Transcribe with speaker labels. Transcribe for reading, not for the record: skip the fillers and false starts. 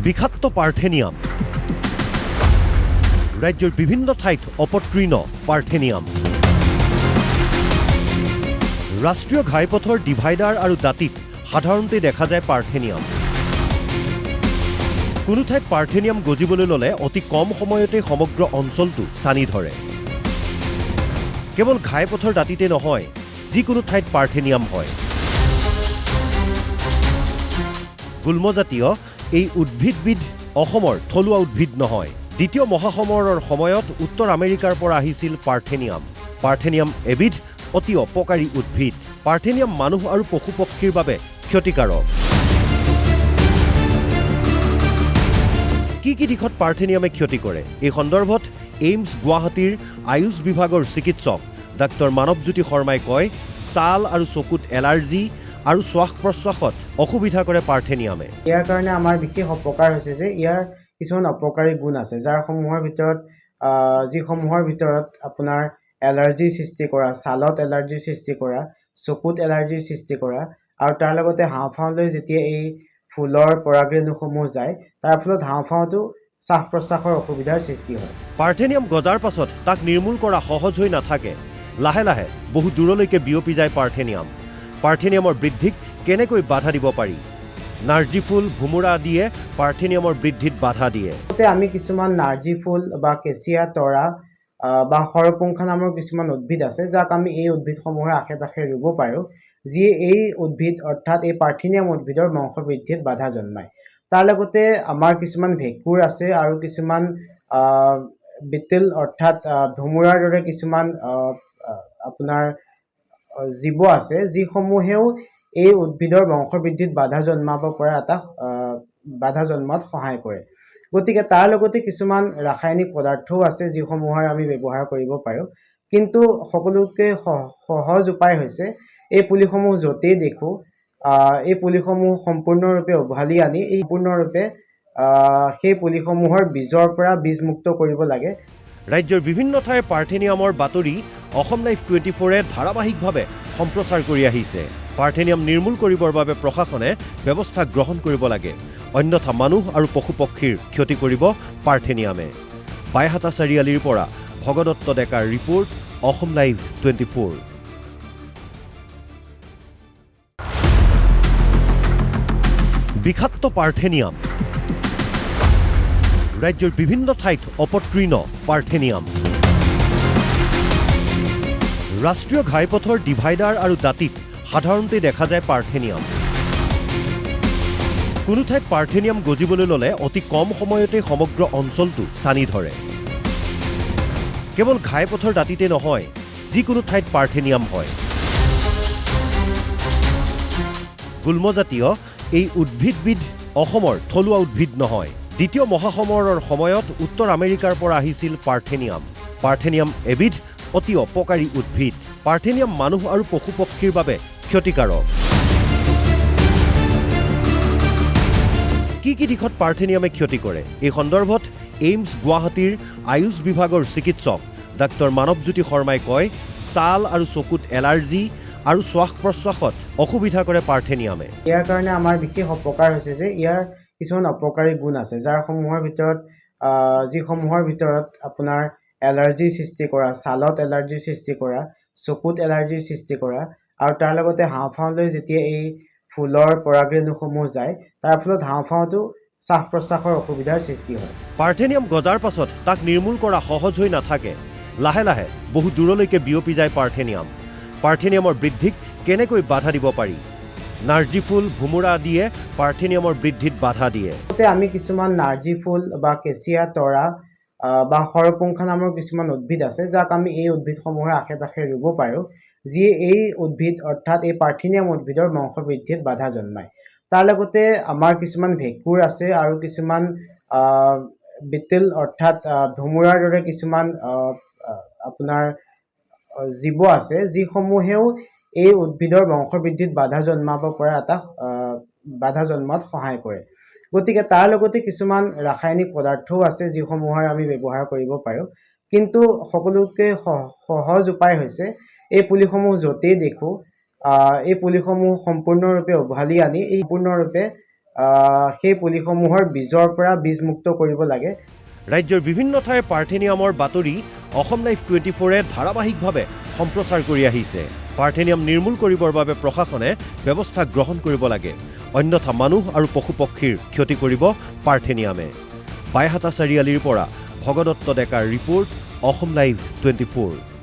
Speaker 1: বিষাক্ত পাৰ্থেনিয়াম ৰাজ্যৰ বিভিন্ন ঠাইত অপতৃণ পাৰ্থেনিয়াম ৰাষ্ট্ৰীয় ঘাইপথৰ ডিভাইডাৰ আৰু দাঁতিত সাধাৰণতে দেখা যায় পাৰ্থেনিয়াম কোনো ঠাইত পাৰ্থেনিয়াম গজিবলৈ ল'লে অতি কম সময়তে সমগ্ৰ অঞ্চলটো ছানি ধৰে কেৱল ঘাইপথৰ দাঁতিতে নহয় যিকোনো ঠাইত পাৰ্থেনিয়াম হয় গুল্মজাতীয় এই উদ্ভিদবিধ অসমৰ থলুৱা উদ্ভিদ নহয় দ্বিতীয় মহাসমৰৰ সময়ত উত্তৰ আমেৰিকাৰ পৰা আহিছিল পাৰ্থেনিয়াম এবিধ অতি অপকাৰী উদ্ভিদ পাৰ্থেনিয়াম মানুহ আৰু পশু পক্ষীৰ বাবে ক্ষতিকাৰক কি দিশত পাৰ্থেনিয়ামে ক্ষতি কৰে এই সন্দৰ্ভত এইমছ গুৱাহাটীৰ আয়ুষ বিভাগৰ চিকিৎসক ডাক্তৰ মানৱজ্যোতি শৰ্মাই কয় ছাল আৰু চকুত এলাৰ্জি আৰু শ্বাস প্ৰশ্বাসত অসুবিধা কৰে পাৰ্থেনিয়ামে
Speaker 2: ইয়াৰ কাৰণে আমাৰ বিশেষ অপকাৰ হৈছে যে ইয়াৰ কিছুমান অপকাৰী গুণ আছে যাৰ সমূহৰ ভিতৰত আপোনাৰ এলাৰ্জি সৃষ্টি কৰা ছালত এলাৰ্জি সৃষ্টি কৰা চকুত এলাৰ্জি সৃষ্টি কৰা আৰু তাৰ লগতে হাওঁফাওঁলৈ যেতিয়া এই ফুলৰ পৰাগৰেণুসমূহ যায় তাৰ ফলত হাওঁফাওঁতো শ্বাস প্ৰশ্বাসৰ অসুবিধাৰ সৃষ্টি হয়
Speaker 1: পাৰ্থেনিয়াম গজাৰ পাছত তাক নিৰ্মূল কৰা সহজ হৈ নাথাকে লাহে লাহে বহু দূৰলৈকে বিয়পি যায় পাৰ্থেনিয়ামৰ বৃদ্ধিক কেনেকৈ বাধা দিব পাৰি নাৰ্জী ফুল ভুমুৰা আদিয়ে পাৰ্থেনিয়ামৰ বৃদ্ধিত বাধা দিয়ে
Speaker 2: আমি কিছুমান নাৰ্জী ফুল বা কেঁচিয়া তৰা বা সৰপুংখা নামৰ কিছুমান উদ্ভিদ আছে যাক আমি এই উদ্ভিদসমূহৰ আশে পাশে ৰুব পাৰোঁ যিয়ে এই উদ্ভিদ অৰ্থাৎ এই পাৰ্থেনিয়াম উদ্ভিদৰ বংশ বৃদ্ধিত বাধা জন্মায় তাৰ লগতে আমাৰ কিছুমান ভেঁকুৰ আছে আৰু কিছুমান বিটেল অৰ্থাৎ ভুমুৰাৰ দৰে কিছুমান আপোনাৰ জীৱ আছে যিসমূহেও এই উদ্ভিদৰ বংশ বৃদ্ধিত বাধা জন্মোৱাত সহায় কৰে গতিকে তাৰ লগতে কিছুমান ৰাসায়নিক পদাৰ্থও আছে যিসমূহৰ আমি ব্যৱহাৰ কৰিব পাৰোঁ কিন্তু সকলোতকৈ সহজ উপায় হৈছে এই পুলিসমূহ য'তেই দেখোঁ এই পুলিসমূহ সম্পূৰ্ণৰূপে উভালি আনি সেই পুলিসমূহৰ বীজৰ পৰা বীজমুক্ত কৰিব লাগে
Speaker 1: ৰাজ্যৰ বিভিন্ন ঠাইৰ পাৰ্থেনিয়ামৰ বাতৰি অসম লাইভ 24-এ ধাৰাবাহিকভাৱে সম্প্ৰচাৰ কৰি আহিছে পাৰ্থেনিয়াম নিৰ্মূল কৰিবৰ বাবে প্ৰশাসনে ব্যৱস্থা গ্ৰহণ কৰিব লাগে অন্যথা মানুহ আৰু পশু পক্ষীৰ ক্ষতি কৰিব পাৰ্থেনিয়ামে বাইহাটা চাৰিআলিৰ পৰা ভগদত্ত ডেকাৰ ৰিপৰ্ট অসম লাইভ 24 বিষাক্ত পাৰ্থেনিয়াম ৰাজ্যৰ বিভিন্ন ঠাইত অপতৃণ পাৰ্থেনিয়াম ৰাষ্ট্ৰীয় ঘাইপথৰ ডিভাইডাৰ আৰু দাঁতিত সাধাৰণতে দেখা যায় পাৰ্থেনিয়াম কোনো ঠাইত পাৰ্থেনিয়াম গজিবলৈ ল'লে অতি কম সময়তে সমগ্ৰ অঞ্চলটো ছানি ধৰে কেৱল ঘাইপথৰ দাঁতিতে নহয় যিকোনো ঠাইত পাৰ্থেনিয়াম হয় গুল্মজাতীয় এই উদ্ভিদবিধ অসমৰ থলুৱা উদ্ভিদ নহয় দ্বিতীয় মহাসমৰৰ সময়ত উত্তৰ আমেৰিকাৰ পৰা আহিছিল পাৰ্থেনিয়াম এবিধ অতি অপকাৰী উদ্ভিদ পাৰ্থেনিয়াম মানুহ আৰু পশু পক্ষীৰ বাবে ক্ষতিকাৰক কি দিশত পাৰ্থেনিয়ামে ক্ষতি কৰে এই সন্দৰ্ভত এইমছ গুৱাহাটীৰ আয়ুষ বিভাগৰ চিকিৎসক ডাক্তৰ মানৱজ্যোতি শৰ্মাই কয় ছাল আৰু চকুত এলাৰ্জি আৰু শ্বাস প্ৰশ্বাসত অসুবিধা কৰে পাৰ্থেনিয়ামে
Speaker 2: ইয়াৰ কাৰণে আমাৰ বিশেষ অপকাৰ হৈছে যে ইয়াৰ কিছুমান অপকাৰী গুণ আছে যাৰ সমূহৰ ভিতৰত আপোনাৰ এলাৰ্জি সৃষ্টি কৰা ছালত এলাৰ্জি সৃষ্টি কৰা চকুত এলাৰ্জি সৃষ্টি কৰা আৰু তাৰ লগতে হাওঁফাওঁলৈ যেতিয়া এই ফুলৰ পৰাগৰেণুসমূহ যায় তাৰ ফলত হাওঁফাওঁতো শ্বাস প্ৰশ্বাসৰ অসুবিধাৰ সৃষ্টি হয়
Speaker 1: পাৰ্থেনিয়াম গজাৰ পাছত তাক নিৰ্মূল কৰা সহজ হৈ নাথাকে লাহে লাহে বহু দূৰলৈকে বিয়পি যায় পাৰ্থেনিয়ামৰ বৃদ্ধিক কেনেকৈ বাধা দিব পাৰি নাৰ্জী ফুল ভুমুৰা আদিয়ে পাৰ্থেনিয়ামৰ বৃদ্ধিত বাধা দিয়ে
Speaker 2: আমি কিছুমান নাৰ্জী ফুল বা কেঁচিয়া তৰা বা সৰপুংখা নামৰ কিছুমান উদ্ভিদ আছে যাক আমি এই উদ্ভিদসমূহৰ আশে পাশে ৰুব পাৰোঁ যিয়ে এই উদ্ভিদ অৰ্থাৎ এই পাৰ্থেনিয়াম উদ্ভিদৰ বংশ বৃদ্ধিত বাধা জন্মায় তাৰ লগতে আমাৰ কিছুমান ভেঁকুৰ আছে আৰু কিছুমান বিটেল অৰ্থাৎ ভুমুৰাৰ দৰে কিছুমান আপোনাৰ জীৱ আছে যিসমূহেও এই উদ্ভিদৰ বংশ বৃদ্ধিত বাধা জন্মোৱাত সহায় কৰে গতিকে তাৰ লগতে কিছুমান ৰাসায়নিক পদাৰ্থও আছে যিসমূহৰ আমি ব্যৱহাৰ কৰিব পাৰোঁ কিন্তু সকলোতকৈ সহজ উপায় হৈছে এই পুলিসমূহ য'তেই দেখোঁ এই পুলিসমূহ সম্পূৰ্ণৰূপে উভালি আনি সেই পুলিসমূহৰ বীজৰ পৰা বীজমুক্ত কৰিব লাগে।
Speaker 1: ৰাজ্যৰ বিভিন্ন ঠাইৰ পাৰ্থেনিয়ামৰ বাতৰি অসম লাইভ 24-এ ধাৰাবাহিকভাৱে সম্প্ৰচাৰ কৰি আহিছে। পাৰ্থেনিয়াম নিৰ্মূল কৰিবৰ বাবে প্ৰশাসনে ব্যৱস্থা গ্ৰহণ কৰিব লাগে, অন্যথা মানুহ আৰু পশু পক্ষীৰ ক্ষতি কৰিব পাৰ্থেনিয়ামে। বাইহাটা চাৰিআলিৰ পৰা ভগদত্ত ডেকাৰ ৰিপৰ্ট, অসম লাইভ 24।